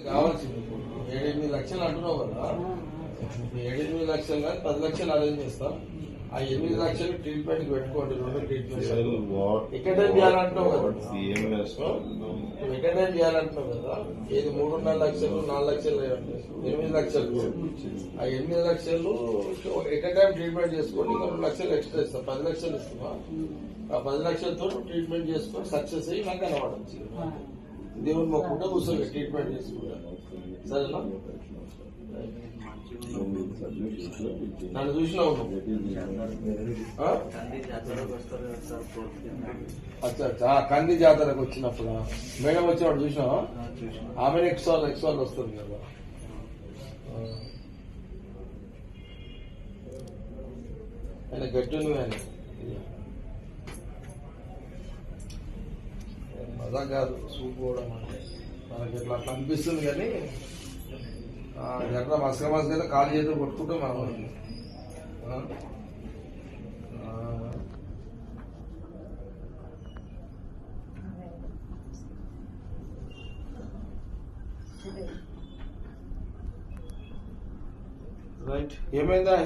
కావాల్సింది 7-8 లక్షలు అంటున్నావు కదా, 7-8 లక్షలు కానీ 10 లక్షలు అరేంజ్ చేస్తాం. ఆ 8 లక్షలు ట్రీట్మెంట్ కి పెట్టుకోండి. 2 ట్రీట్మెంట్ ఎక్కడైనా చేయాలంటున్నావు కదా, ఎక్కడైనా చేయాలంటున్నావు కదా. ఏది 3.5 లక్షలు 4 లక్షలు 8 లక్షలు. ఆ 8 లక్షలు ఎక్కడ టైం ట్రీట్మెంట్ చేసుకోండి. 2 లక్షలు ఎక్స్ట్రా ఇస్తాం, 10 లక్షలు ఇస్తున్నా. ఆ 10 లక్షలతో ట్రీట్మెంట్ చేసుకొని సక్సెస్ అయ్యి నాకు కనబడచ్చు. దేవుని మొక్కుంటే కూర్చొని ట్రీట్మెంట్ చేసుకుంటా. సరేనా? నన్ను చూసినావు అచ్చా. కంది జాతరకు వచ్చినప్పుడు మేడం వచ్చినప్పుడు చూసినావా? ఆమె నెక్స్ట్ వాళ్ళు వస్తుంది కదా. ఆయన గట్టి నువ్వు ఆయన మజా కాదు చూపుకోవడం అంటే మనకి ఇట్లా అట్లా అనిపిస్తుంది. కానీ ఎట్లా మసక కాలు చేతులు కొట్టుకుంటే మనం రైట్. ఏమైందా?